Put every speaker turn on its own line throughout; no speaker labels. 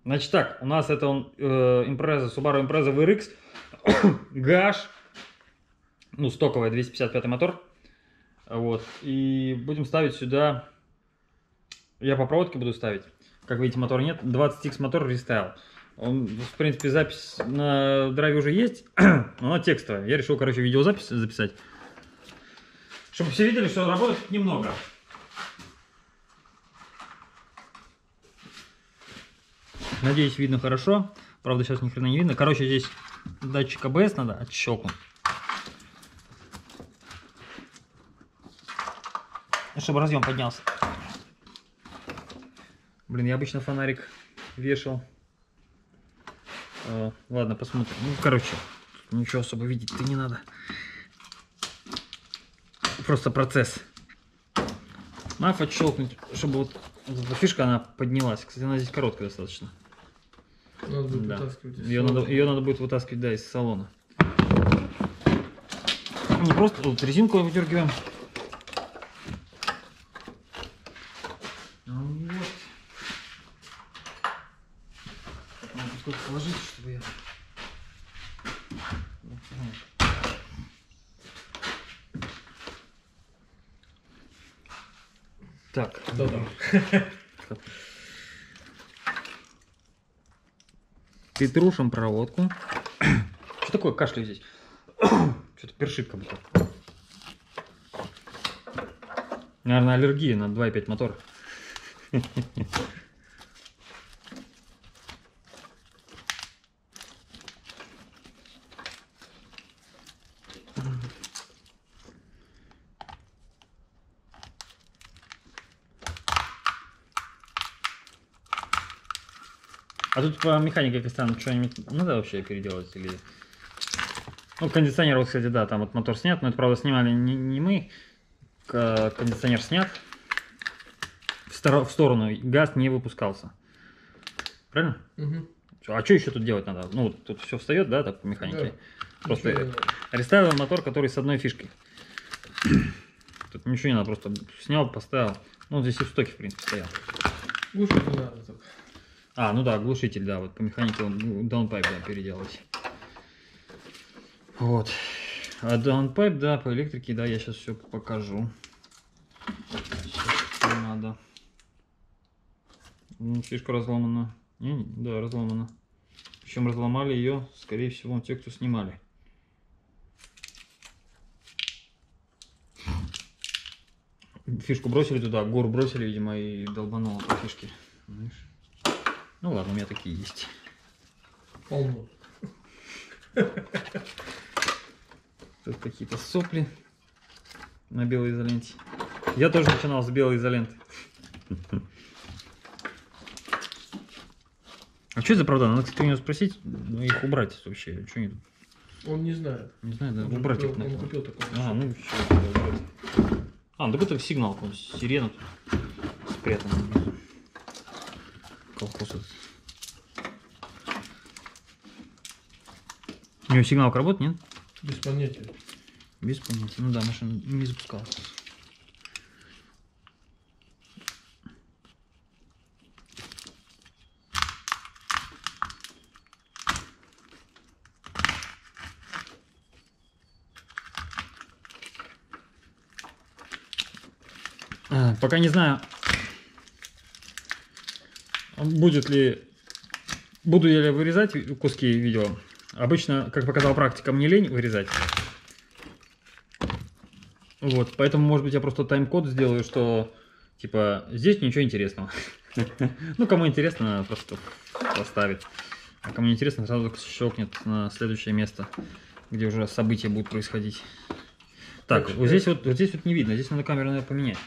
Значит так, у нас это он Impreza, Subaru Impreza VRX, GH, ну стоковая 255 мотор. Вот, и будем ставить сюда, я по проводке буду ставить. Как видите, мотора нет, 20X мотор рестайл. Он, в принципе, запись на драйве уже есть, но она текстовая. Я решил, короче, видеозапись записать, чтобы все видели, что работает немного. Надеюсь, видно хорошо. Правда, сейчас ни хрена не видно. Короче, здесь датчик АБС надо отщелкнуть. Чтобы разъем поднялся. Блин, я обычно фонарик вешал. Ладно, посмотрим. Ну, короче, ничего особо видеть-то не надо. Просто процесс. Надо отщелкнуть, чтобы вот эта фишка, она поднялась. Кстати, она здесь короткая достаточно.
Надо будет
Да.
вытаскивать из
Ее надо будет вытаскивать, да, из салона. Не просто вот резинку выдергиваем. Вот. Надо сколько положить, чтобы я... Так.
Да-да.
Петрушим проводку. Что такое кашляю здесь? Что-то першит как будто. Наверное, аллергия на 2.5 мотор. А тут по механике, как странно, что-нибудь надо вообще переделать или... Ну, кондиционер, вот, кстати, да, там вот мотор снят, но это, правда, снимали не мы. Кондиционер снят. В сторону газ не выпускался. Правильно?
Угу.
А что еще тут делать надо? Ну, тут все встает, да, так по механике.
Да.
Просто рестайлил мотор, который с одной фишкой. Тут ничего не надо, просто снял, поставил. Ну, здесь и в стоке, в принципе, стоял.
Глушить не надо только.
А, ну да, глушитель, да, вот по механике он даунпайп, да, переделать. Вот. А даунпайп, да, по электрике, да, я сейчас все покажу. Сейчас, что надо. Фишка разломана. Да, разломана. Причем разломали ее, скорее всего, те, кто снимали. Фишку бросили туда, гору бросили, видимо, и долбануло по фишке. Знаешь? Ну ладно, у меня такие есть.
Полно.
Тут какие-то сопли на белой изоленте. Я тоже начинал с белой изоленты. А что это за правда? Надо, кстати, у него спросить, ну, их убрать вообще. Что они тут?
Он не знает.
Не знаю, да,
Он
убрать
купил,
их нахуй.
он купил такой.
А, ну все. А, ну так это сигнал, сирена тут спрятана. Колхоз этот. У него сигналка работает, нет?
Без понятия.
Без понятия. Ну да, машина не запускалась. Пока не знаю, буду я ли вырезать куски видео. Обычно, как показала практика, мне лень вырезать. Вот, поэтому, может быть, я просто тайм-код сделаю, что, типа, здесь ничего интересного. Ну, кому интересно, просто поставит. А кому не интересно, сразу щелкнет на следующее место, где уже события будут происходить. Так, вот здесь вот не видно, здесь надо камеру, наверное, поменять.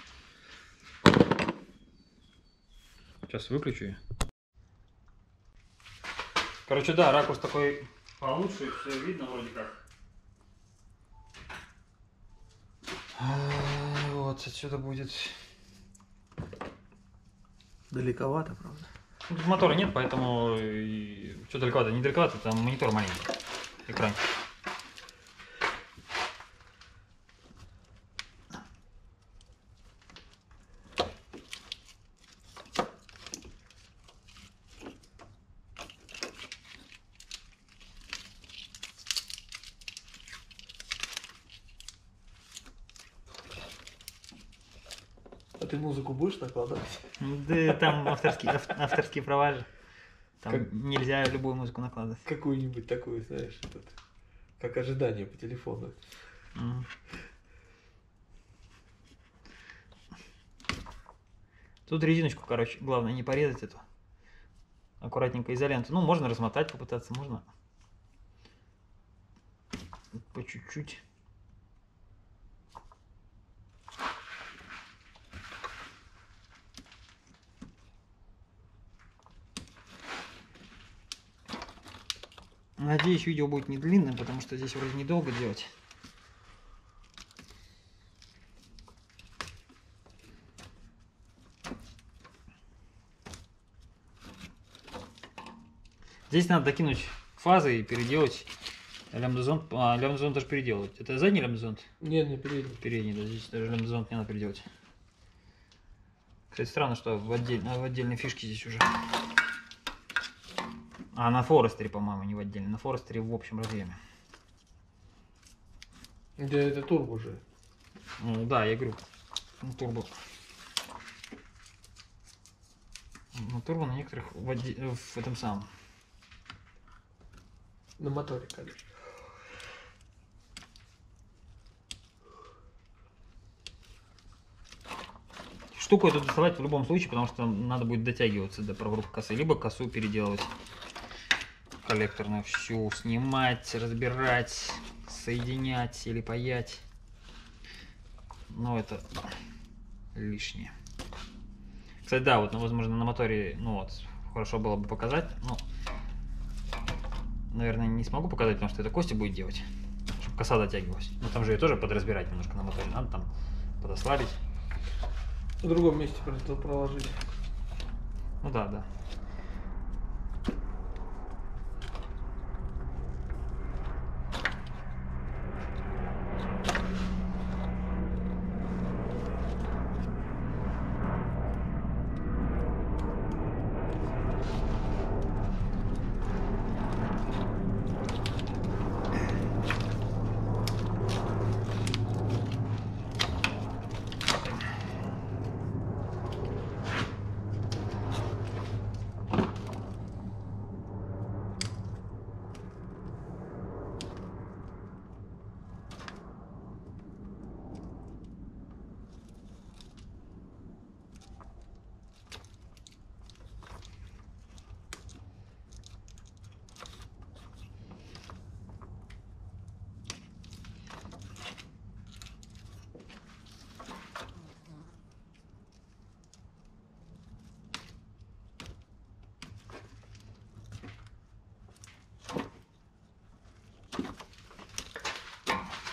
Сейчас выключу ее. Короче, да, ракурс такой получше, все видно вроде как. Вот отсюда будет.
Далековато, правда.
Тут мотора нет, поэтому что далековато, не далековато, там монитор маленький, экран.
ты музыку будешь накладывать?
Да там авторские права же. Там
Как-
нельзя любую музыку накладывать.
Какую-нибудь такую, знаешь, как ожидание по телефону.
Мгм. Тут резиночку, короче, главное не порезать эту. Аккуратненько изоленту. Ну, можно размотать, попытаться, можно по чуть-чуть. Надеюсь, видео будет не длинным, потому что здесь вроде недолго делать. Здесь надо докинуть фазы и переделать лямбда-зонд. Лямбда-зонд даже переделывать. Это задний лямбда-зонд?
Нет, не передний.
Передний, да, здесь даже лямбда-зонд не надо переделать. Кстати, странно, что в отдельной фишке здесь уже. А на Форестере, по-моему, не в отдельной. На Форестере в общем разъеме.
Да, это турбо же.
Ну да, я говорю, ну, турбо. Ну, турбо на некоторых в этом самом.
На моторе, конечно.
Штуку эту доставать в любом случае, потому что надо будет дотягиваться до прорубки косы. Либо косу переделывать коллекторную всю, снимать, разбирать, соединять или паять. Но это лишнее. Кстати, да, вот, ну, возможно, на моторе, ну вот, хорошо было бы показать. Ну, наверное, не смогу показать, потому что это Костя будет делать, чтобы коса дотягивалась. Но там же ее тоже подразбирать немножко на моторе. Надо там подослабить.
В другом месте проложить.
Ну да, да.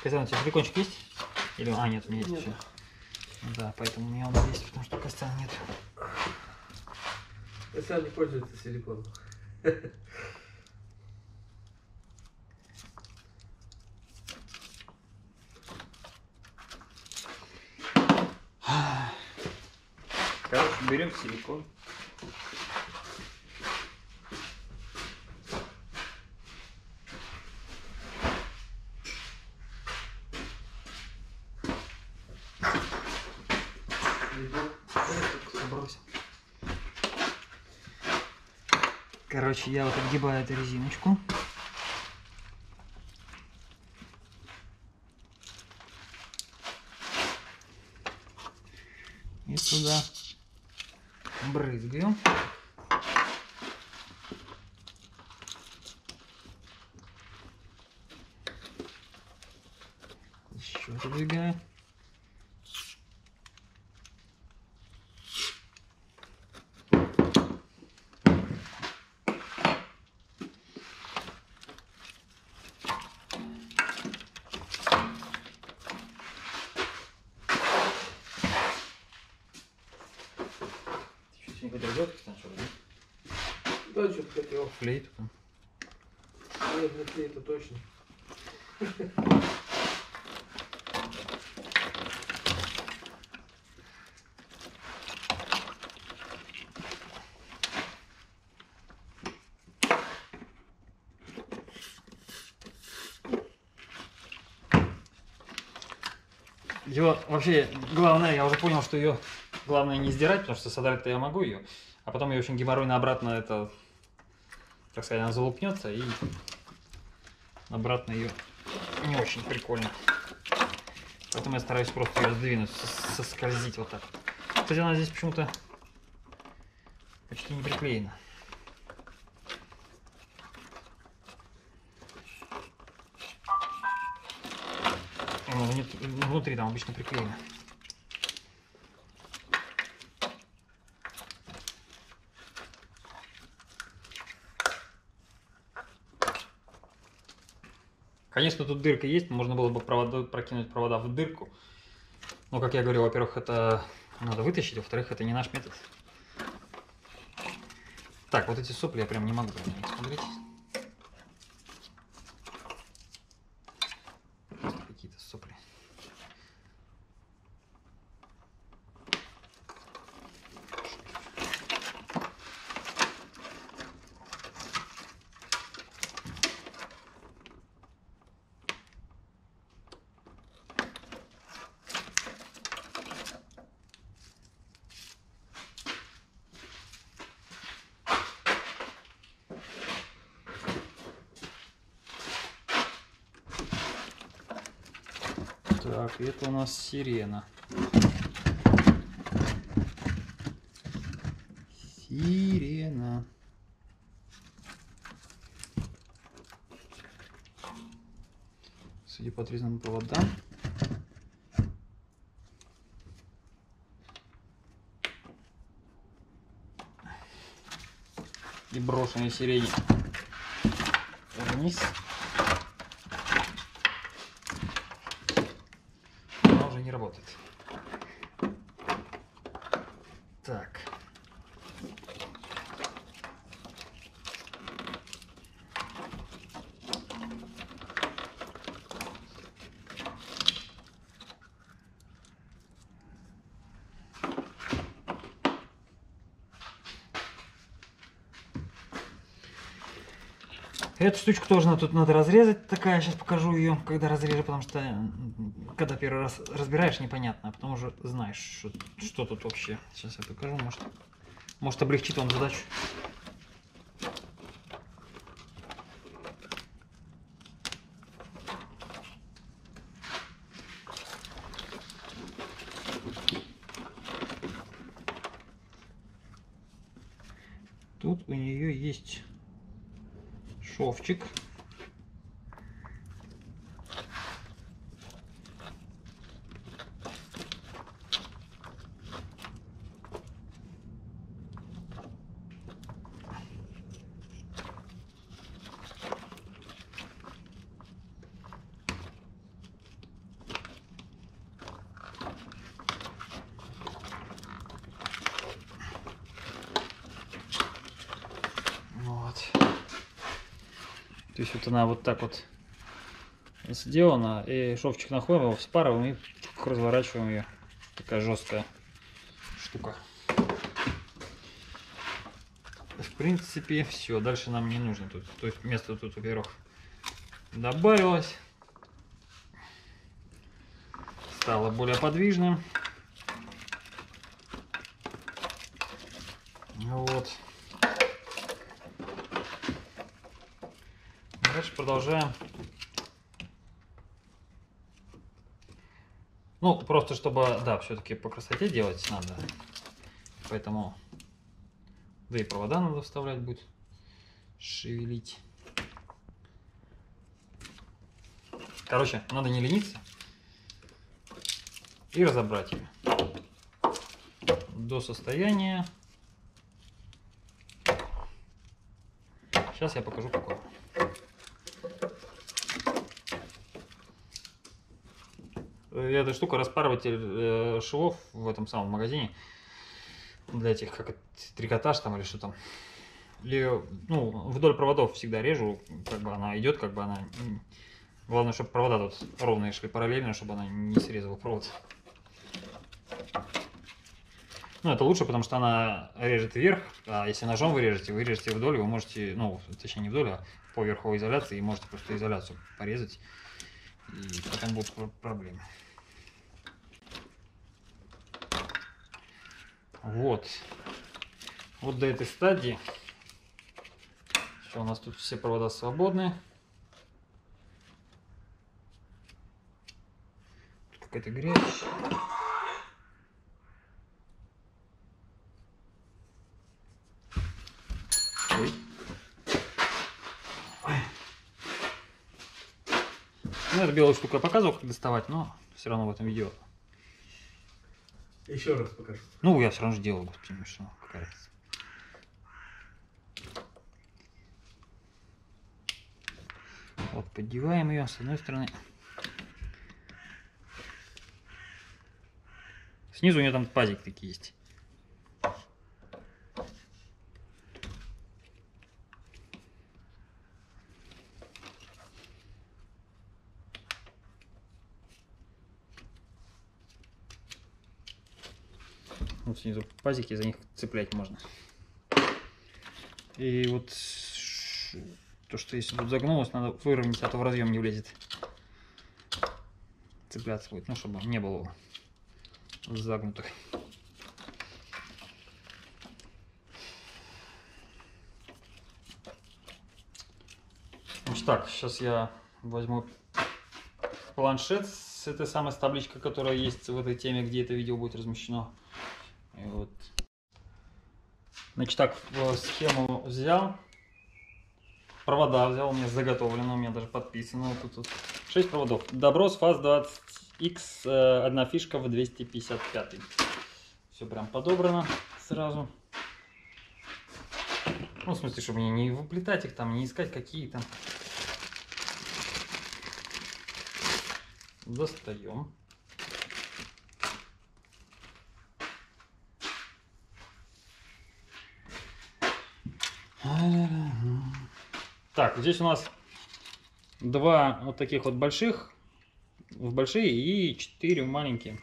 Костян, у тебя силикончик есть? Или... А, нет, у меня есть
Нет.
все. Да, поэтому у меня он есть, потому что Костяна нет.
Сам не пользуется силиконом.
Короче, берем силикон. Бросил. Короче, я вот отгибаю эту резиночку. И туда брызгаю. Еще задвигаю. Ты что, сегодня хотел делать, Костян, что ли?
Да, что-то хотел.
Флейту там.
Нет, не это точно.
Ее вообще, главное, я уже понял, что ее главное не сдирать, потому что содрать-то я могу ее. А потом ее очень геморройно обратно это, так сказать, она залупнется и обратно ее не очень прикольно. Поэтому я стараюсь просто ее сдвинуть, соскользить вот так. Кстати, она здесь почему-то почти не приклеена. Внутри там обычно приклеено. Конечно, тут дырка есть, можно было бы прокинуть провода в дырку. Но, как я говорю, во-первых, это надо вытащить, во-вторых, это не наш метод. Так, вот эти сопли я прям не могу смотреть. Какие-то сопли. Так, это у нас сирена. Сирена. Судя по отрезанным проводам. И брошенной сирене вниз. Она уже не работает. Так. Эту штучку тоже тут надо разрезать. Такая, сейчас покажу ее, когда разрежу, потому что когда первый раз разбираешь, непонятно, а потом уже знаешь, что тут вообще. Сейчас я покажу, может облегчит вам задачу. Тут у нее есть шовчик. То есть вот она вот так вот сделана, и шовчик находим, его вспарываем и разворачиваем ее. Такая жесткая штука. В принципе, все. Дальше нам не нужно тут. То есть место тут, во-первых, добавилось. Стало более подвижным. Вот. Дальше продолжаем. Ну, просто чтобы, да, все-таки по красоте делать надо. Поэтому, да и провода надо вставлять будет, шевелить. Короче, надо не лениться и разобрать ее до состояния. Сейчас я покажу какое. Эта штука распарыватель швов в этом самом магазине для этих, как это, трикотаж там или что там. И, ну, вдоль проводов всегда режу, как бы она идет, как бы она. Главное, чтобы провода тут ровные шли параллельно, чтобы она не срезала провод. Ну, это лучше, потому что она режет вверх, а если ножом вы режете вдоль, вы можете, ну, точнее не вдоль, а по верховой изоляции, и можете просто изоляцию порезать, и потом будут проблемы. Вот. Вот до этой стадии. Все, у нас тут все провода свободны. Какая-то грязь. Ой. Ну, эту белую штуку я показывал, как доставать, но все равно в этом видео.
Еще раз покажу.
Ну, я все равно же делал, господи, что, какая разница. Вот, поддеваем ее с одной стороны. Снизу у нее там пазик такие есть. Вот снизу пазики, за них цеплять можно. И вот то, что если тут загнулось, надо выровнять, а то в разъем не влезет. Цепляться будет, ну, чтобы не было загнутых. Значит так, сейчас я возьму планшет с этой самой табличкой, которая есть в этой теме, где это видео будет размещено. И вот. Значит так, схему взял. Провода взял, у меня заготовлено, у меня даже подписано. Вот тут 6 проводов. Доброс FAST20X, одна фишка в 255. Все прям подобрано сразу. Ну, в смысле, чтобы не выплетать их там, не искать какие-то. Достаем. Так, здесь у нас два вот таких вот больших, в большие и 4 маленькие.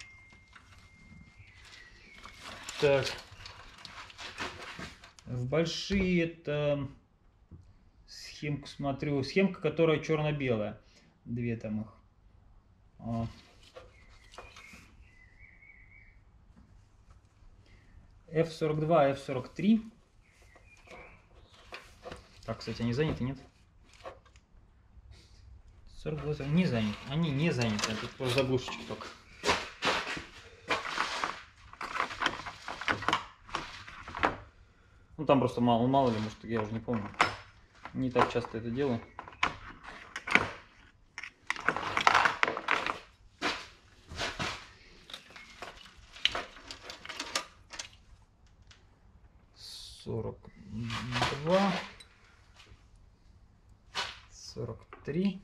Так, в большие это схемку смотрю, схемка, которая черно-белая, две там их. F42, F43. Так, кстати, они заняты, нет? 42 не заняты. Они не заняты, тут просто заглушечки только. Ну там просто мало ли, может, я уже не помню. Не так часто это делаю. Сорок 43.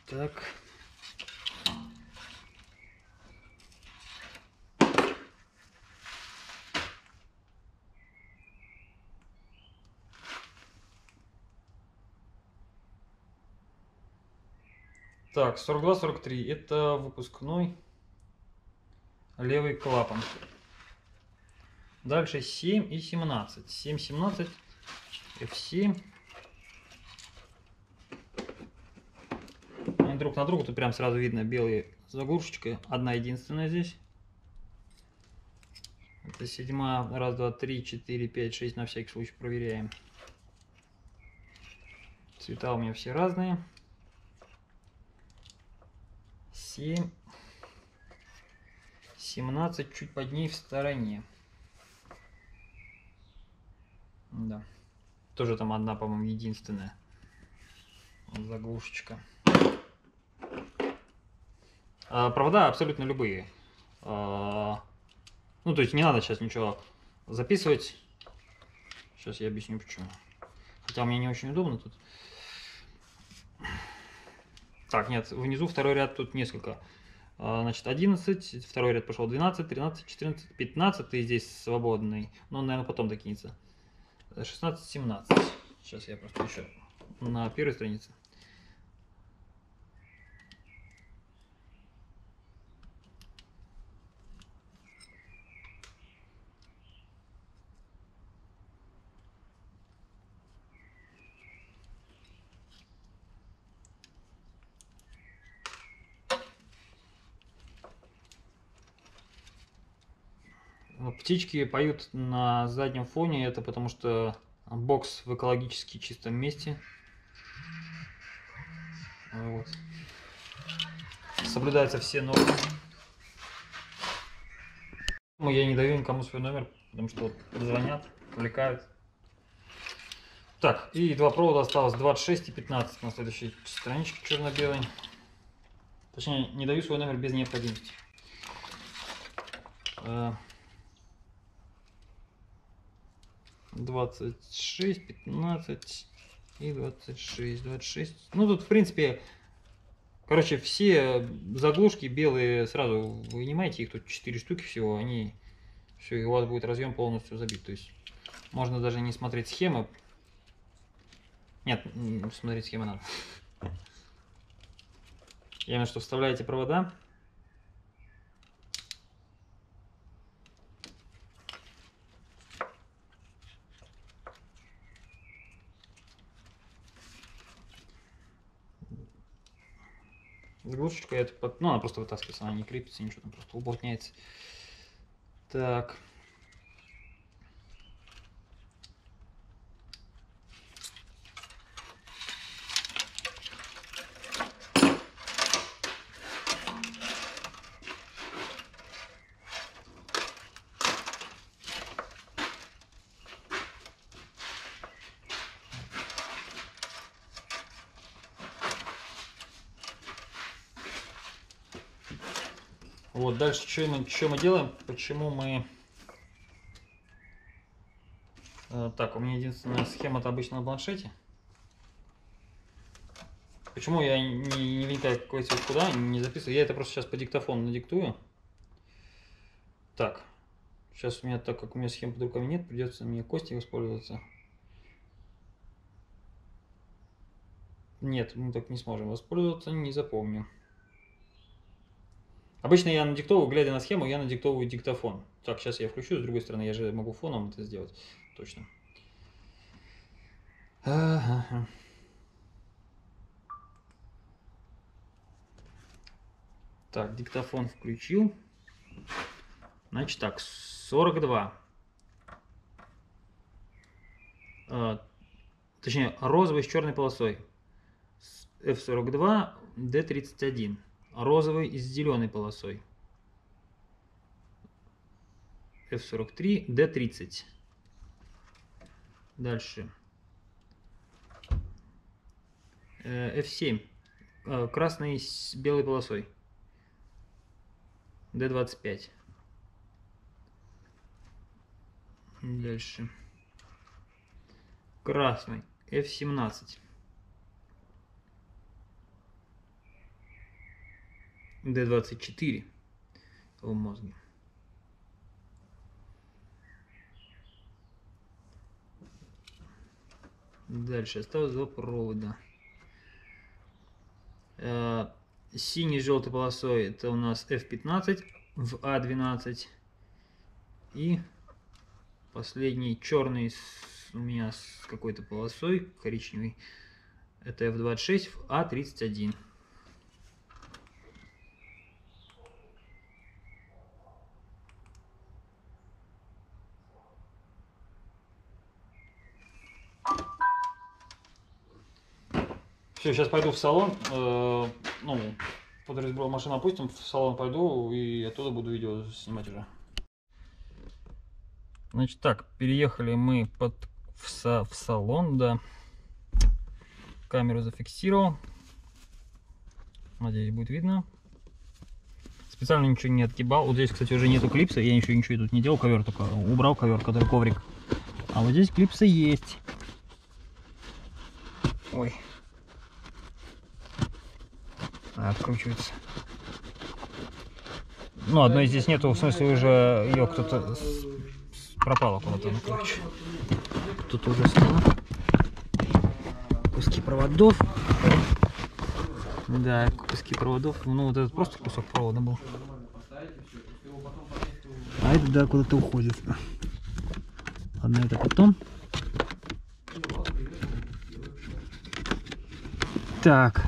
Так. Так, 42-43. Это выпускной левый клапан. Дальше 7 и 17. 7-17, F7. Они друг на друга, тут прям сразу видно белые заглушечка. Одна единственная здесь. Это 7. Раз, два, три, 4, 5, 6. На всякий случай проверяем. Цвета у меня все разные. 7. 17 чуть под ней в стороне. Да. Тоже там одна, по-моему, единственная заглушечка. Провода абсолютно любые. Ну, то есть не надо сейчас ничего записывать. Сейчас я объясню почему. Хотя мне не очень удобно тут. Так, нет, внизу второй ряд тут несколько. Значит, 11, второй ряд пошел 12, 13, 14, 15 и здесь свободный. Но он, наверное, потом докинется. 16, 17. Сейчас я просто еще на первой странице. Птички поют на заднем фоне, это потому что бокс в экологически чистом месте. Вот. Соблюдаются все нормы. Я не даю никому свой номер, потому что звонят, отвлекают. Так, и два провода осталось, 26 и 15 на следующей страничке черно-белой. Точнее, не даю свой номер без необходимости. 26, 15 и 26, 26. Ну тут в принципе, короче, все заглушки белые сразу вынимайте, их тут 4 штуки всего, они все, и у вас будет разъем полностью забит. То есть можно даже не смотреть схемы. Нет, смотреть схемы надо. Я имею в виду, что вставляете провода. Заглушечка, ну, она просто вытаскивается, она не крепится, ничего, там просто уплотняется. Так. Вот, дальше что мы делаем? Почему мы... Так, у меня единственная схема-то обычно на планшете. Почему я не вникаю какой-то куда, не записываю? Я это просто сейчас по диктофону надиктую. Так, сейчас у меня, так как у меня схем под руками нет, придется мне Костей воспользоваться. Нет, мы так не сможем воспользоваться, не запомню. Обычно я надиктовываю, глядя на схему, я надиктовываю диктофон. Так, сейчас я включу, с другой стороны, я же могу фоном это сделать. Точно. Ага. Так, диктофон включил. Значит так, 42. Точнее, розовый с черной полосой. F42, D31. Розовый с зеленой полосой. F43, D30. Дальше. F7. Красный с белой полосой. D25. Дальше. Красный. F17. D24 в мозге. Дальше осталось два провода. Синий с желтой полосой это у нас F15 в A12. И последний черный у меня с какой-то полосой, коричневый, это F26 в A31. Все, сейчас пойду в салон, ну, под разбор машины опустим, в салон пойду и оттуда буду видео снимать уже. Значит так, переехали мы в салон, да. Камеру зафиксировал. Надеюсь, будет видно. Специально ничего не отгибал. Вот здесь, кстати, уже нету клипса, я ничего тут не делал, ковер только убрал, ковер, который коврик. А вот здесь клипсы есть. Ой. Откручивается. Ну, одной здесь нету, в смысле уже ее кто-то пропала куда-то, ну, короче. Тут уже стало. Куски проводов. Да, куски проводов. Ну, вот этот просто кусок провода был. А это, да, куда-то уходит. Ладно, это потом. Так.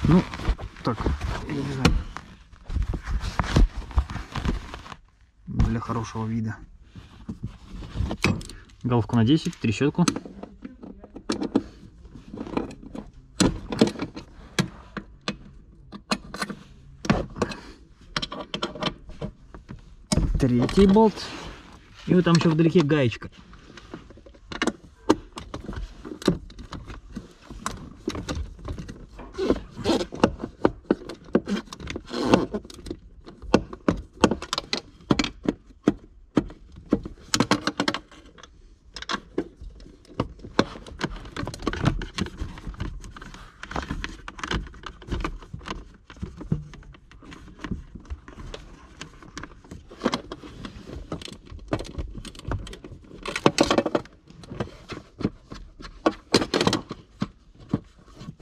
Ну, так, я не знаю. для хорошего вида. Головку на 10, трещотку. Третий болт. И вот там еще вдалеке гаечка.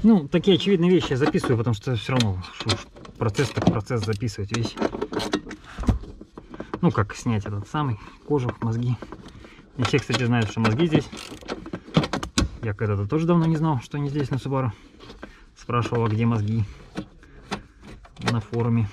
Ну, такие очевидные вещи я записываю, потому что все равно процесс так процесс записывать вещи. Ну, как снять этот самый кожух, мозги. Не все, кстати, знают, что мозги здесь. Я когда-то тоже давно не знал, что они здесь на Subaru. Спрашивал, а где мозги на форуме.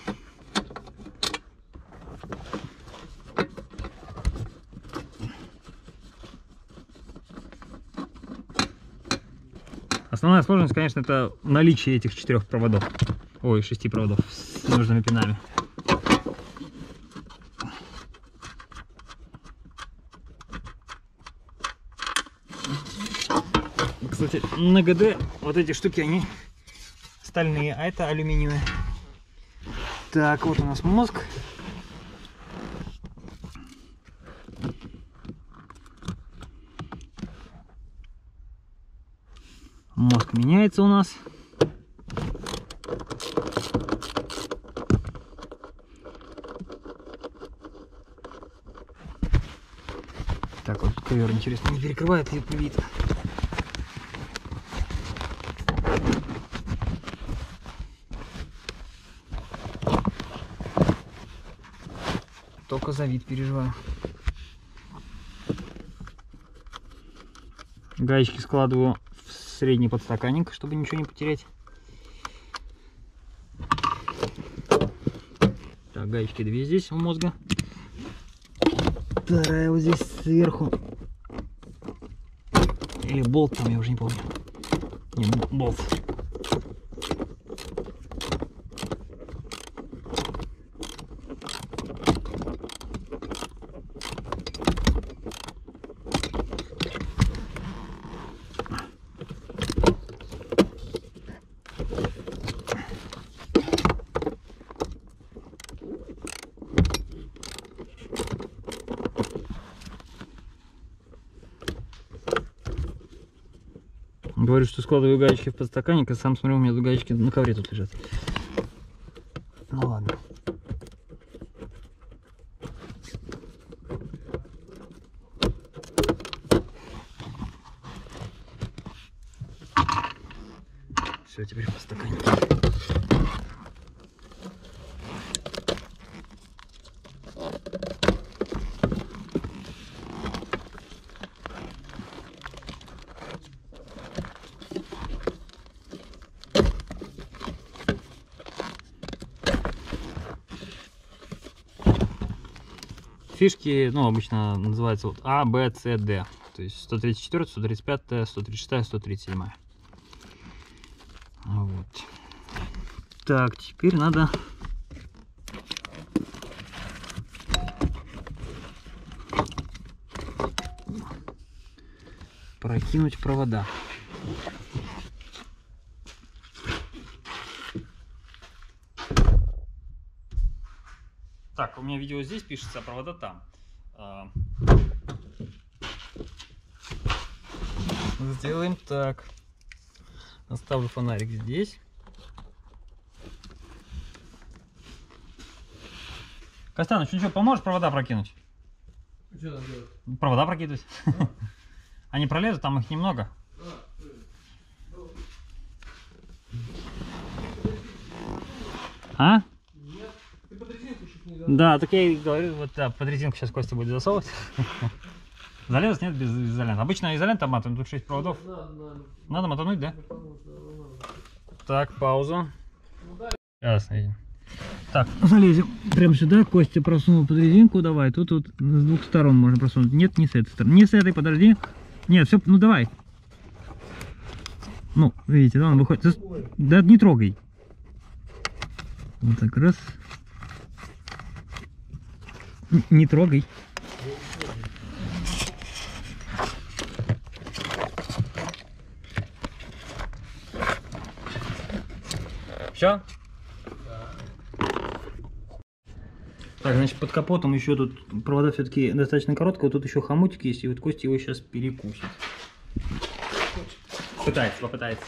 Основная сложность, конечно, это наличие этих 4 проводов. Ой, 6 проводов с нужными пинами. Кстати, на ГД вот эти штуки, они стальные, а это алюминиевые. Так, вот у нас мозг. Мозг меняется у нас. Так, вот ковер, интересно, не перекрывает ли вид. Только за вид переживаю. Гаечки складываю в средний подстаканник, чтобы ничего не потерять. Так, гаечки 2 здесь у мозга. Вторая вот здесь сверху. Или болт там, я уже не помню. Не, болт. Говорю, что складываю гаечки в подстаканник, а сам смотрю, у меня гаечки на ковре тут лежат. Ну ладно. Все, теперь в подстаканнике. Фишки, ну, обычно называются вот А, Б, С, Д. То есть 134, 135, 136, 137. Вот. Так, теперь надо прокинуть провода. Так, у меня видео здесь пишется, а провода там. Сделаем так. Оставлю фонарик здесь. Костяныч, ну что, поможешь провода прокинуть?
Что надо делать?
Провода прокидывать. Они пролезут, там их немного. А?
Нет. Ты под резинку чуть не дал.
Да, так я и говорю, вот да, под резинку сейчас Костя будет засовывать. Залез нет без изолента. Обычно изолент обматываем, тут 6 проводов. Надо мотануть, да? Так, паузу. Сейчас, видим. Так, залезем прямо сюда. Костя просунул под резинку. Давай, тут с двух сторон можно просунуть. Нет, не с этой стороны. Не с этой, подожди. Нет, все, ну давай. Ну, видите, да, он выходит. Да не трогай. Вот так, раз. Не трогай. Все? Так, значит, под капотом еще тут провода все-таки достаточно короткие. Вот тут еще хомутик есть, и вот Костя его сейчас перекусит. Попытается.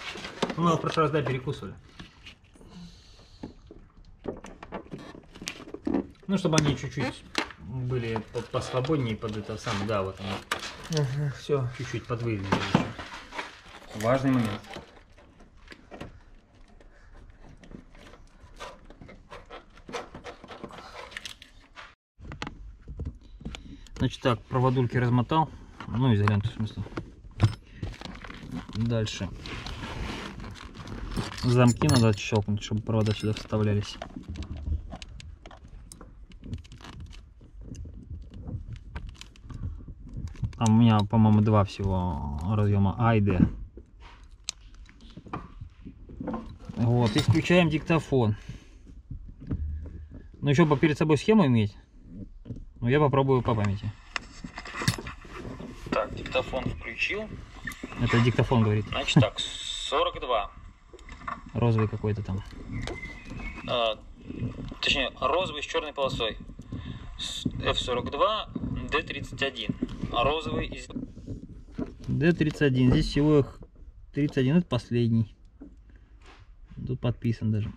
Мы его в прошлый раз, да, перекусывали. Ну, чтобы они чуть-чуть были посвободнее под это самое, да, вот они.
Ага, все.
Чуть-чуть подвылезли еще. Важный момент. Значит так, проводульки размотал. Ну, изоленту в смысле. Дальше. Замки надо отщелкнуть, чтобы провода сюда вставлялись. А у меня, по-моему, два всего разъема А и Д. Вот, и включаем диктофон. Ну, еще бы перед собой схему иметь. Но я попробую по памяти. Так, диктофон включил. Это диктофон говорит. Значит так, 42. Розовый какой-то там. Точнее, розовый с черной полосой. F42, D31. А розовый из... D31. Здесь всего их 31. Это последний. Тут подписан даже.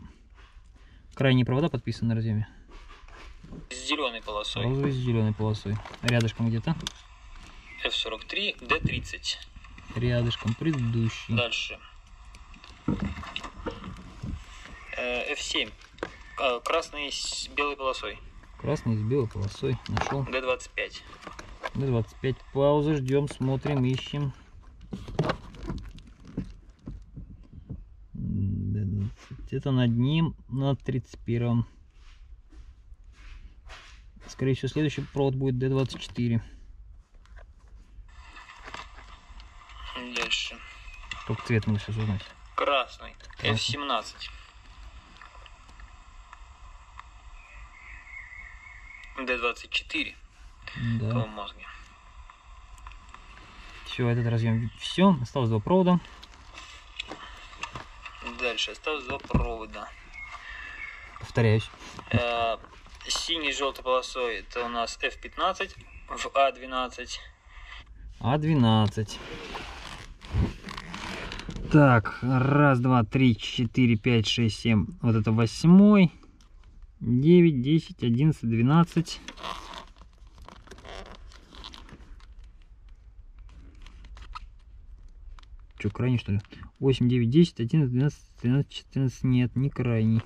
Крайние провода подписаны на разъеме. С зеленой полосой. Розовый с зеленой полосой. Рядышком где-то. F43, D30. Рядышком предыдущий. Дальше. F7. Красный с белой полосой. Красный с белой полосой. Нашел. D25. D25. Пауза. Ждем, смотрим, ищем. D20. Это над ним, над 31. Скорее всего, следующий провод будет D24. Дальше. Только цвет надо сейчас узнать. Красный. F17. D24. Да. По мозге. Все, этот разъем. Все. Осталось два провода. Дальше осталось два провода. Повторяюсь. Синий с желтой полосой это у нас F15 в А12. А12. Так, раз, два, три, четыре, пять, шесть, семь. Вот это 8, 9, 10, 11, 12. Что, крайний что ли? 8, 9, 10, 11, 12, 13, 14. Нет, не крайний.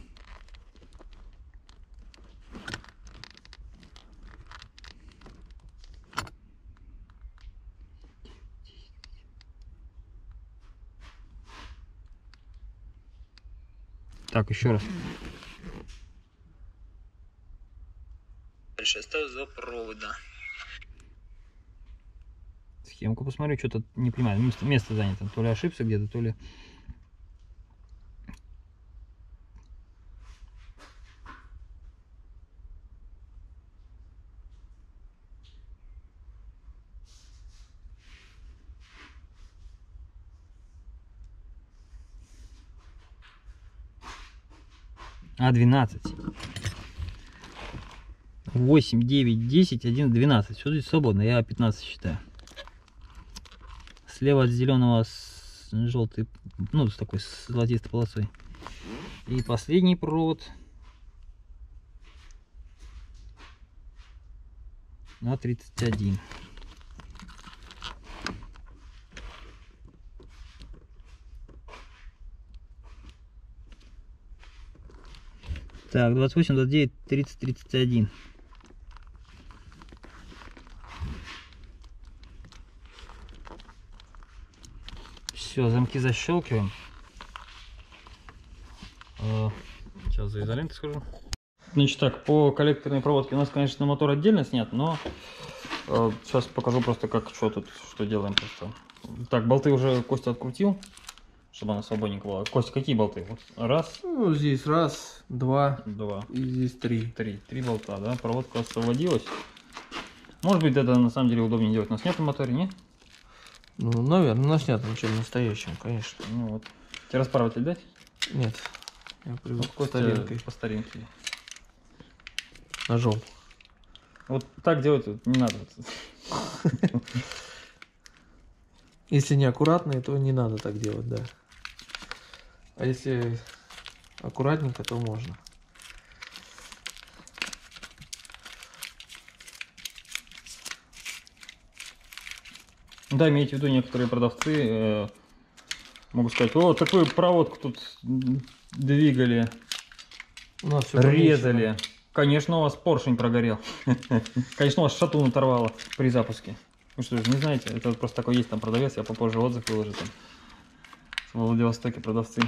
Так, еще раз. Дальше осталось два провода. Схемку посмотрю, что-то не понимаю. Место занято. То ли ошибся где-то, то ли... А12. 8, 9, 10, 11, 12. Все здесь свободно. Я 15 считаю. Слева от зеленого с желтой, ну, с такой с золотистой полосой. И последний провод. На 31. Так, 28, 29, 30, 31. Все, замки защелкиваем. Сейчас за изолентой схожу. Значит так, по коллекторной проводке у нас, конечно, мотор отдельно снят, но сейчас покажу просто, как что тут, что делаем просто. Так, болты уже Костя открутил, чтобы она свободненько была. Костя, какие болты? Вот раз,
Ну, здесь раз, два,
два,
и здесь три.
три болта, да? Проводка освободилась. Может быть, это на самом деле удобнее делать на снятом моторе, не?
Ну, наверное, на снятом, чем настоящем, конечно.
Ну вот. Тебе распарыватель дать?
Нет, я привык
Вот
к старинкой.
по старинке.
Ножом.
Вот так делать вот не надо.
Если не аккуратно, то не надо так делать, да. А если аккуратненько, то можно.
Да, имейте в виду, некоторые продавцы могут сказать: о, такую проводку тут двигали,
У нас все
резали. Конечно, у вас поршень прогорел. Конечно, у вас шатун оторвало при запуске. Вы что, не знаете? Это вот просто такой есть там продавец, я попозже отзыв выложу там. В Владивостоке продавцы.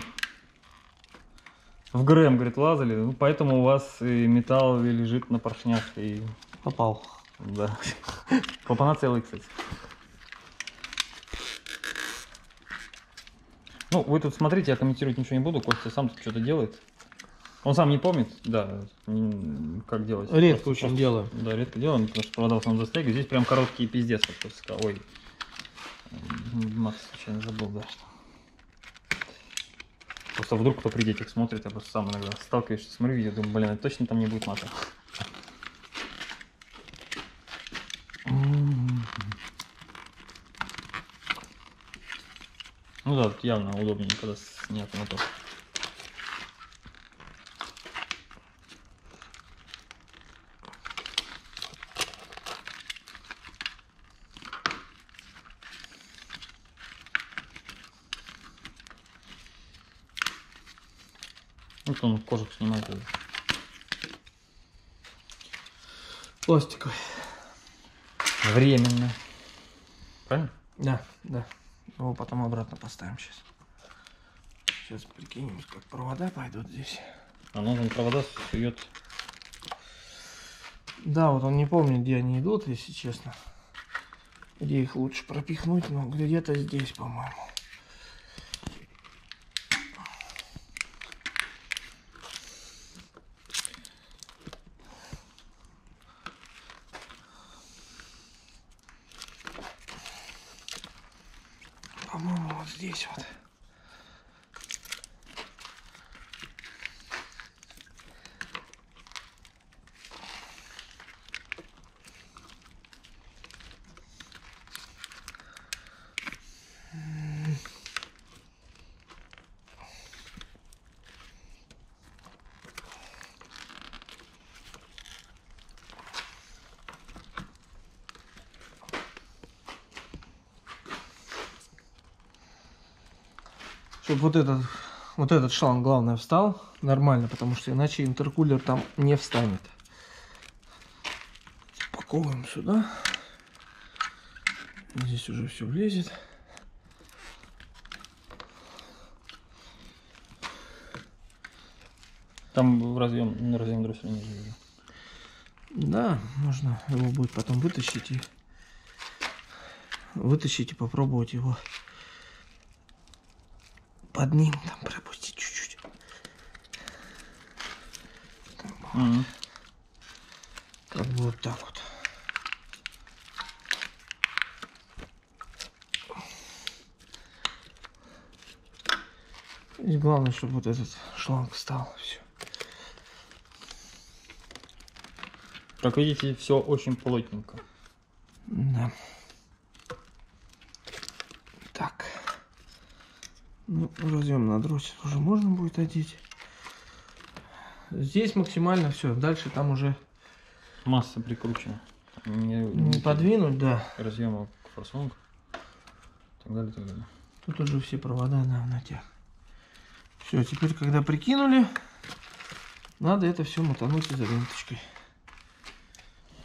В ГРМ, говорит, лазали, ну, поэтому у вас и металл лежит на поршнях. И...
попал.
Да. Клапана целые, кстати. Ну, вы тут смотрите, я комментировать ничего не буду. Костя сам тут что-то делает. Он сам не помнит, да, как делать.
Редко очень делаю.
Да, редко делаем, потому что провода в основном застегиваю. Здесь прям короткий пиздец, как кто сказал. Ой, Макс случайно забыл, да. Просто вдруг кто при детях смотрит, я просто сам иногда сталкиваюсь, смотрю видео, думаю, блин, это точно там не будет мата. Ну да, тут явно удобнее, когда снят мотор. Вот он кожух снимает.
Пластиковый.
Временно. Правильно?
Да, да. Его потом обратно поставим сейчас. Сейчас прикинем, как провода пойдут здесь.
Оно там провода сует.
Да, вот он не помнит, где они идут, если честно. Где их лучше пропихнуть, но где-то здесь, по-моему. По-моему, вот здесь вот. Чтобы вот этот шланг, главное, встал нормально, потому что иначе интеркулер там не встанет. Упаковываем сюда. Здесь уже все влезет.
Там разъем дросселя не вижу.
Да, можно его будет потом вытащить и попробовать его под ним там пропустить чуть-чуть. Как бы вот так вот. И главное, чтобы вот этот шланг встал. Все.
Как видите, все очень плотненько.
Да. Так. Ну, разъем на дроссель уже можно будет одеть. Здесь максимально все. Дальше там уже
Масса прикручена.
не подвинуть, да.
Разъема к форсунку. Так далее, так далее.
Тут уже все провода на натяг. Все, теперь, когда прикинули, надо это все мотануть изоленточкой.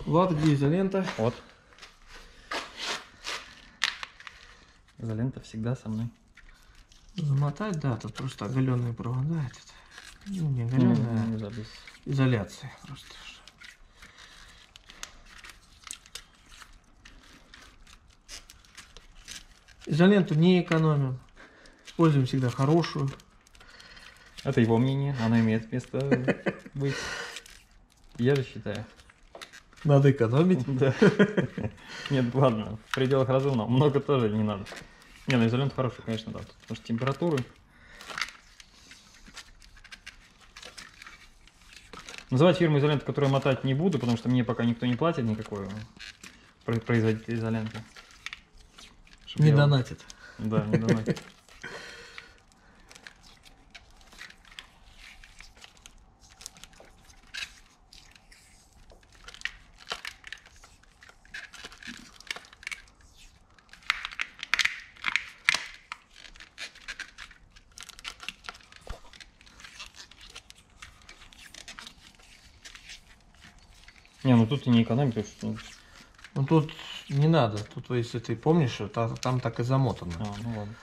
Влад, где изолента?
Вот. Изолента всегда со мной.
Замотать, да, тут просто оголенные провода. Ну, не галёная,
Ну, да, без...
изоляция просто. Изоленту не экономим. Используем всегда хорошую.
Это его мнение, она имеет место быть. Я же считаю.
Надо экономить.
Да. Нет, ладно, в пределах разумного. Много тоже не надо. Не, ну изолент хороший, конечно, да. Потому что температуры. Называть фирму изолента, которую мотать не буду, потому что мне пока никто не платит никакой производитель изолента.
Не донатит.
Да, не донатит. Не, ну тут и не экономить, потому что...
Ну тут не надо. Тут, если ты помнишь, там так и замотано.
А, ну ладно.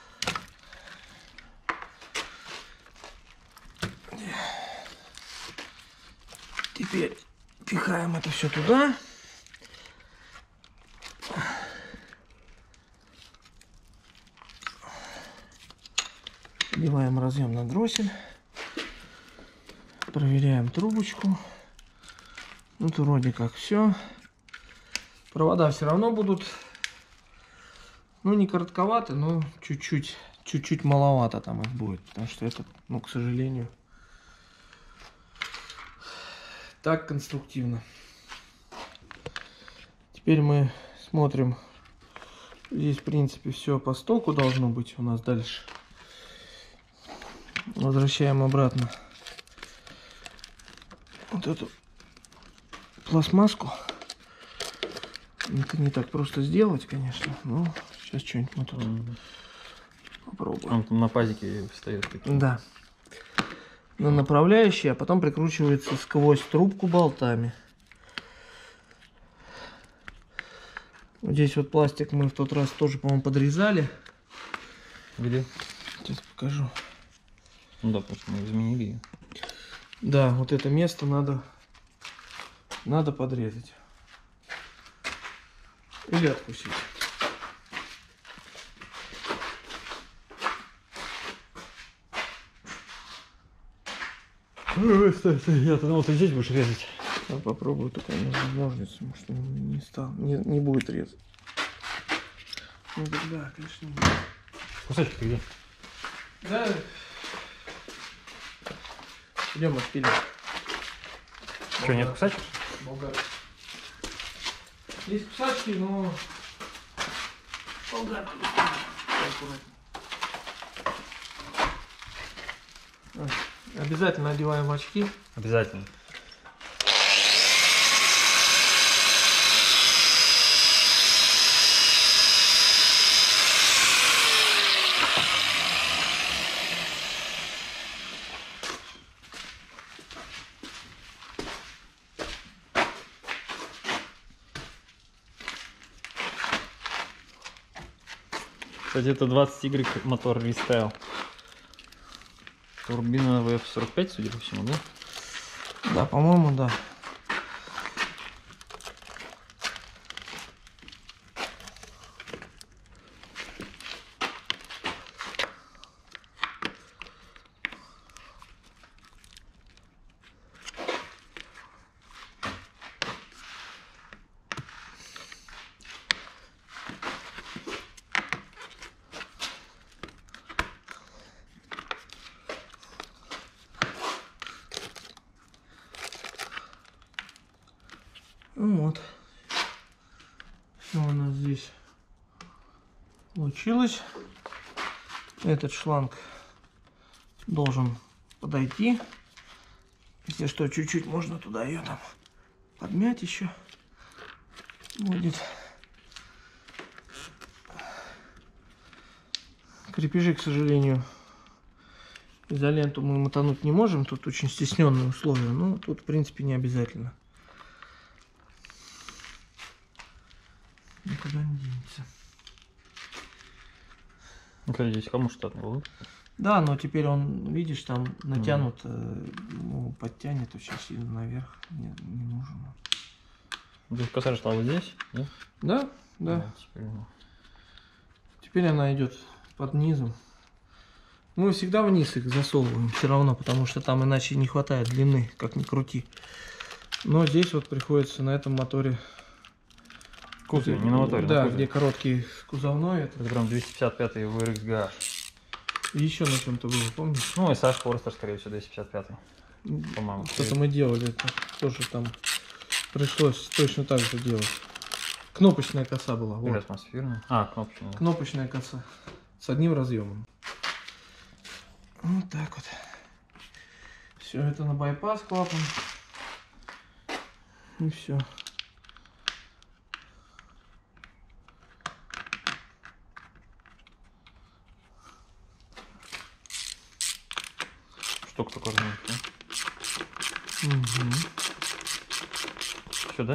Теперь пихаем это все туда. Одеваем разъем на дроссель. Проверяем трубочку. Ну, тут вроде как все. Провода все равно будут, ну, не коротковаты, но чуть-чуть маловато там их будет. Потому что это, ну, к сожалению, так конструктивно. Теперь мы смотрим. Здесь, в принципе, все по стоку должно быть у нас дальше. Возвращаем обратно вот эту пластмасску. Это не так просто сделать, конечно, но сейчас что-нибудь мы тут попробуем.
Он там на пазике встает.
Да. На направляющий, а потом прикручивается сквозь трубку болтами. Вот здесь вот пластик мы в тот раз тоже, по-моему, подрезали.
Где?
Сейчас покажу.
Ну да, потому что мы изменили ее.
Да, вот это место надо подрезать. Или откусить.
Стой, я думал, ты здесь будешь резать.
Я попробую только ножницами, что не будет резать. Ну да, конечно. Не будет.
Кусачки где?
Да. Идем отпилим.
Что, нет кусачек?
Болгар. Есть кусачки, но болгарки. Обязательно одеваем очки.
Обязательно. Кстати, это 20Y мотор рестайл. Турбина VF45, судя по всему, да?
Да, по-моему, да. Ну вот. Все у нас здесь получилось. Этот шланг должен подойти. Если что, чуть-чуть можно туда ее там подмять еще. Будет. Крепежи, к сожалению, изоленту мы мотануть не можем. Тут очень стесненные условия. Но тут, в принципе, не обязательно. Никуда не денется.
Ну, здесь кому штатный был?
Да, но теперь он, видишь, там натянут, ну, подтянет очень сильно наверх. Нет, не нужен.
Ты косарь шла вот здесь? Да?
Да, да. Теперь она идет под низом. Мы всегда вниз их засовываем все равно, потому что там иначе не хватает длины, как ни крути. Но здесь вот приходится на этом моторе.
Кузов, не на моторе,
да,
на
где короткий кузовной.
Это прям 255 VRX GH.
И еще на чем-то было, помнишь?
Ну и Саш Форестер, скорее всего, 255. По-моему.
Что-то мы делали, это тоже там пришлось точно так же делать. Кнопочная коса была. Вот.
Атмосферная. А, кнопочная.
Кнопочная коса. С одним разъемом. Вот так вот. Все это на байпас клапан. И все.
Штука такой размерки.
Угу.
Все, да?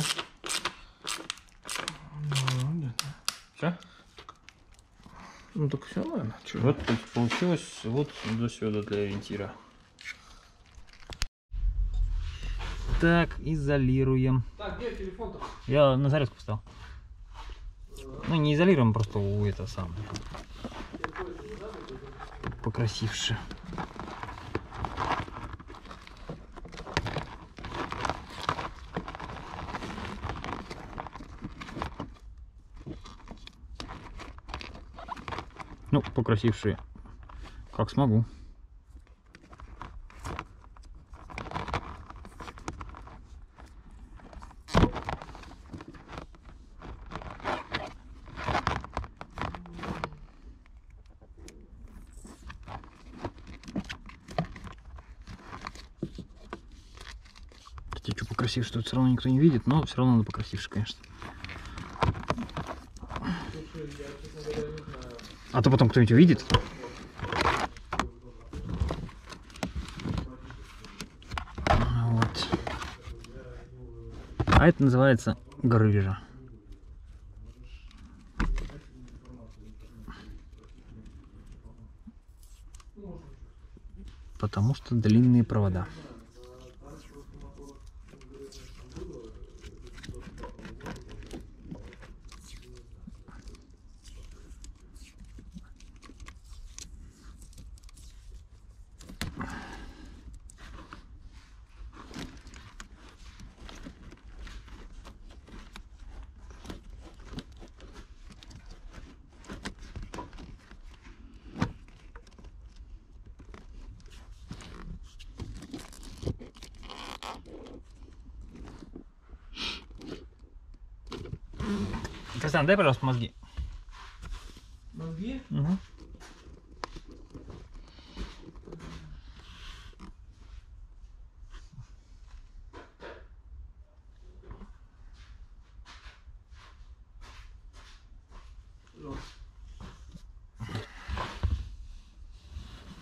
Все?
Ну так все, наверное. Чё?
Вот то есть, получилось вот до сюда для ориентира. Так, изолируем.
Так, где телефон-то?
Я на зарядку поставил. Ну не изолируем, просто у это самое. Покрасивше. Ну, покрасившие, как смогу. Кстати, что покрасивше, что все равно никто не видит, но все равно надо покрасивше, конечно. А то потом кто-нибудь увидит. Вот. А это называется грыжа. Потому что длинные провода. Костян, дай, пожалуйста, мозги.
Мозги?
Угу.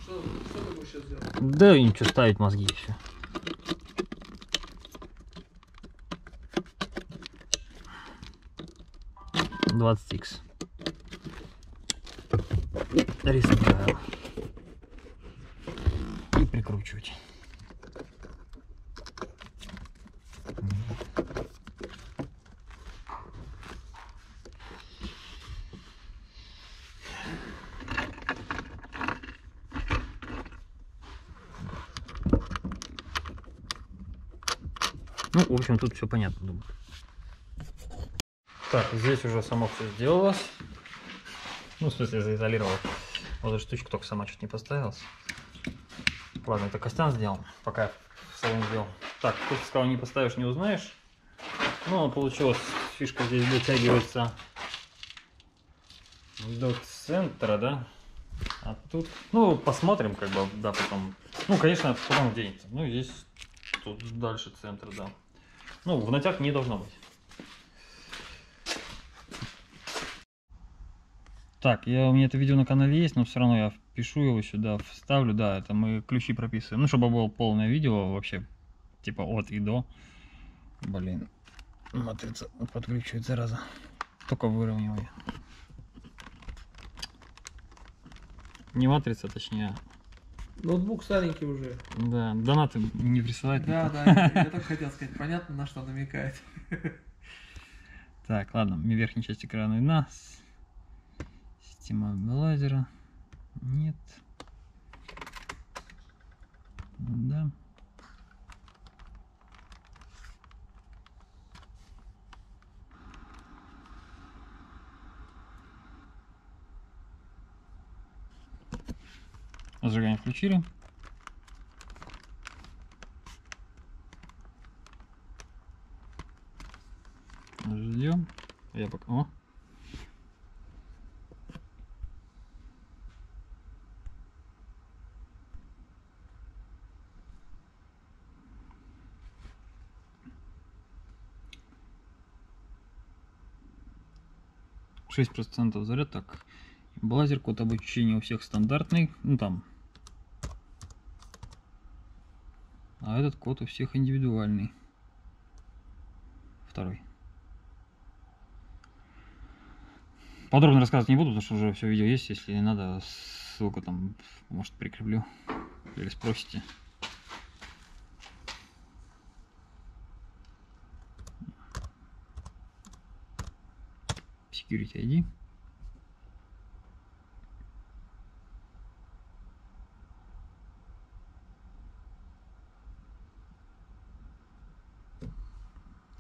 Что ты будешь сейчас делать?
Да и ничего, ставить мозги еще. X. Рисовать. И прикручивать. Ну, в общем, тут все понятно, думаю. Так, здесь уже само все сделалось. Ну, в смысле, заизолировал. Вот эта штучка только сама чуть не поставилась. Ладно, это Костян сделал, пока я в салон сделал. Так, тут сказал, не поставишь, не узнаешь. Ну, получилось, фишка здесь дотягивается до центра, да? А тут, ну, посмотрим, как бы, да, потом. Ну, конечно, потом денется. Ну, здесь, тут дальше центр, да. Ну, в натяг не должно быть. Так, у меня это видео на канале есть, но все равно я впишу его сюда, вставлю, да, это мы ключи прописываем. Ну, чтобы было полное видео вообще, типа от и до. Блин, матрица подключивает, зараза. Только выровнял я. Не матрица, точнее.
Ноутбук старенький уже.
Да, донаты не присылает.
Да, да, я только хотел сказать, понятно, на что намекает.
Так, ладно, верхняя часть экрана видна. Система лазера. Нет. Да. Зажигание включили. Ждем. Я пока... О. %, заряд. Так. Блазер, код обучения у всех стандартный. Ну там. А этот код у всех индивидуальный. Второй. Подробно рассказывать не буду, потому что уже все видео есть. Если надо, ссылку там, может, прикреплю. Или спросите. Security ID.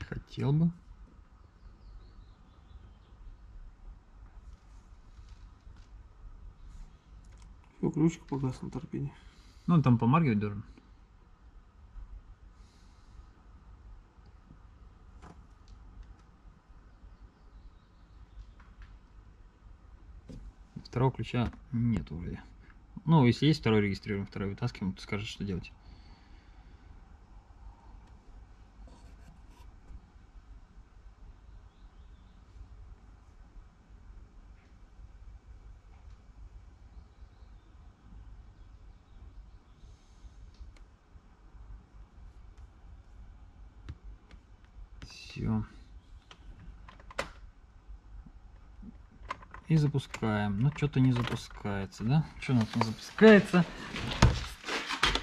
Хотел бы.
Все, ключик погас на торпеде.
Ну, он там помаргивать должен. Второго ключа нет вроде. Ну, если есть второй, регистрируем, второй вытаскиваем, то скажет, что делать. Все. И запускаем. Ну, что-то не запускается, да? Что у нас не запускается?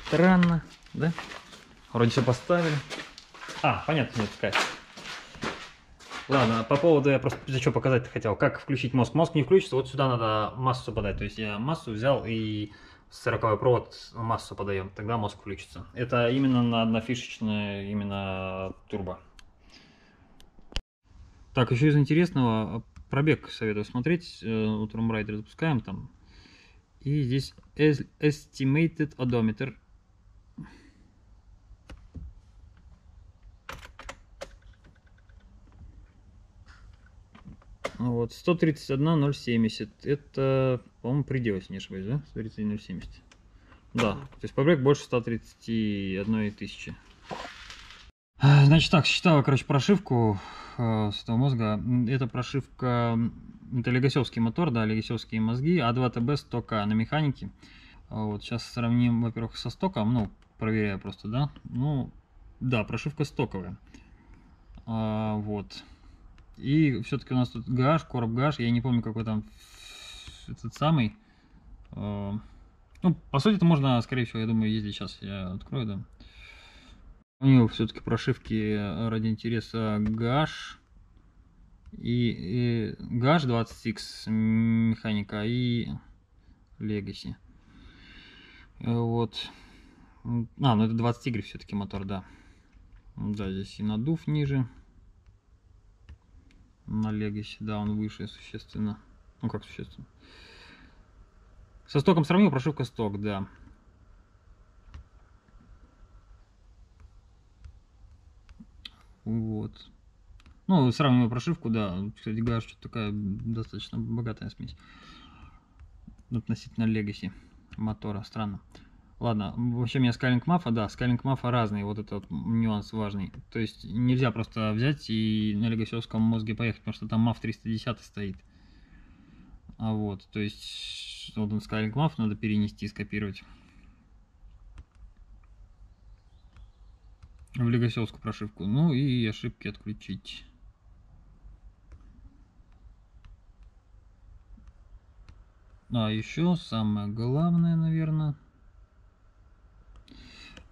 Странно, да? Вроде все поставили. А, понятно, не запускается. Ладно, по поводу, я просто что показать хотел. Как включить мозг? Мозг не включится, вот сюда надо массу подать. То есть я массу взял и 40-й провод массу подаем, тогда мозг включится. Это именно на однофишечное, именно турбо. Так, еще из интересного, пробег советую смотреть. Утром райдер запускаем там. И здесь Estimated Odometer. Вот, 131,070. Это, по-моему, предел, если не ошибаюсь, да? 131,070. Да, то есть пробег больше 131 тысячи. Значит так, считала, короче, прошивку с этого мозга. Это прошивка, это легасевский мотор, да, легасевские мозги, А2ТБ стока на механике. Вот, сейчас сравним, во-первых, со стоком, ну, проверяю просто, да. Ну, да, прошивка стоковая. Вот. И все-таки у нас тут GH, короб GH, я не помню, какой там этот самый. Ну, по сути, это можно, скорее всего, я думаю, ездить сейчас, я открою, да. У него все-таки прошивки ради интереса GH и GH 20X механика и Legacy. Вот. Ну это 20 игр все-таки мотор, да. Да, здесь и надув ниже. На Legacy, да, он выше существенно. Ну как существенно. Со стоком сравнил, прошивка сток, да. Вот. Ну, сравниваю прошивку, да. Кстати, говоря, что такая достаточно богатая смесь. Относительно Legacy мотора. Странно. Ладно, в общем, я Scaling Mafia, да, Scaling Mafia разные, вот этот нюанс важный. То есть нельзя просто взять и на легасевском мозге поехать, потому что там MAF 310 стоит. Вот, то есть вот он Scaling Mafia надо перенести, скопировать в легасевскую прошивку. Ну и ошибки отключить. А еще самое главное, наверное,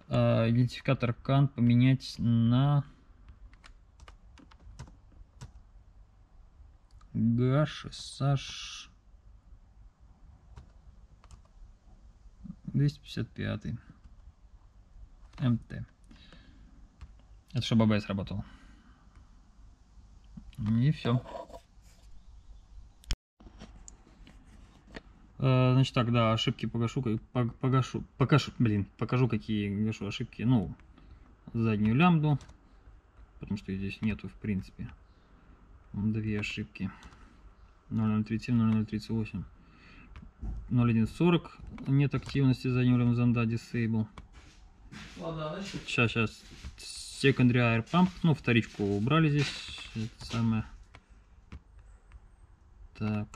идентификатор CAN поменять на GASH SH 255 МТ. Это чтобы ABS работал. И все. Значит так, да, ошибки покажу, какие гашу ошибки. Ну, заднюю лямбду, потому что здесь нету в принципе. Две ошибки. 0037, 0038. 0140 нет активности заднего лямбда зонда disable.
Ладно,
Сейчас. Secondary air pump, ну, вторичку убрали здесь. Это самое. Так.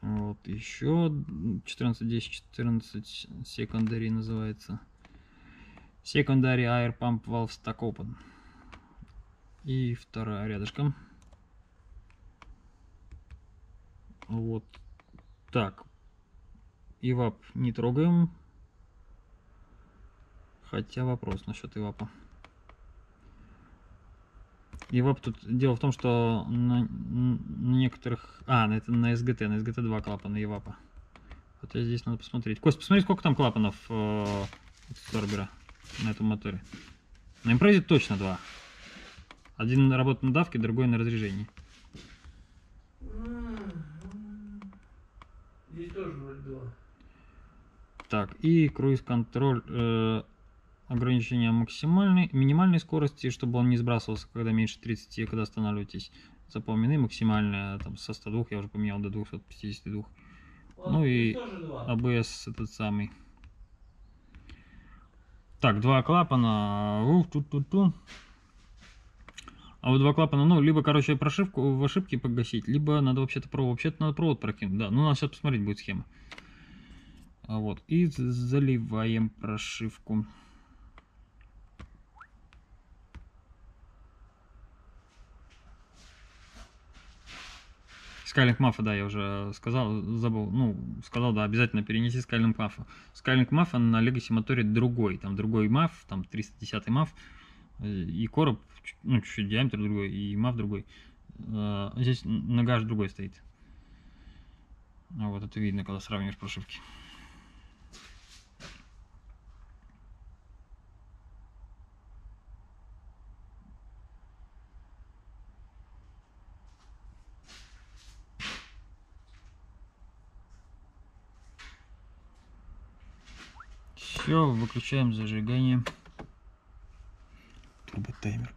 Вот еще 14.10.14 secondary называется. Secondary air pump valve stack open. И вторая рядышком. Вот так. EVAP не трогаем. Хотя вопрос насчет EVAP. EVAP тут дело в том, что на некоторых... это на SGT, на SGT 2 клапана EVAP. Хотя здесь надо посмотреть. Кость, посмотри, сколько там клапанов сорбера на этом моторе. На импрезе точно 2. Один работает на давке, другой на разрежении.
Здесь тоже вроде 2.
Так, и круиз-контроль, ограничение минимальной скорости, чтобы он не сбрасывался, когда меньше 30, когда останавливаетесь. Запомнены, максимальная там со 102, я уже поменял до 252. Ну и ABS этот самый. Так, два клапана. А вот два клапана, ну, либо, короче, прошивку в ошибке погасить, либо надо вообще-то провод прокинуть. Да, ну, надо сейчас посмотреть будет схема. Вот, и заливаем прошивку. Skylink MAF, да, я уже сказал, забыл, ну, сказал, да, обязательно перенеси Skylink MAF. Skylink MAF на Legacy моторе другой, там другой MAF, там 310 MAF, и короб, ну, чуть-чуть диаметр другой, и MAF другой. Здесь нога аж другой стоит. Вот это видно, когда сравниваешь прошивки. Все, выключаем зажигание. Турботаймер.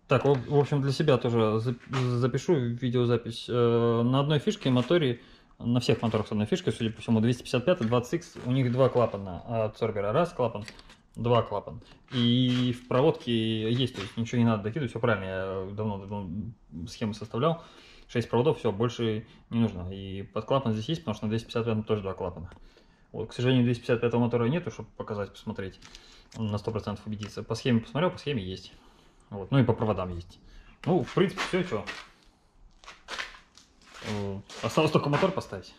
Так, в общем, для себя тоже запишу видеозапись. На одной фишке моторе, на всех моторах с одной фишкой, судя по всему, 255 и 20X, у них два клапана от сорбера. Раз клапан, два клапана. И в проводке есть, то есть ничего не надо докидывать, все правильно, я давно схему составлял. 6 проводов, все, больше не нужно. И под клапан здесь есть, потому что на 255 тоже два клапана. Вот, к сожалению, 255 мотора нету, чтобы показать, посмотреть, на 100% убедиться. По схеме посмотрел, по схеме есть. Вот. Ну и по проводам есть. Ну, в принципе, все, что. Осталось только мотор поставить.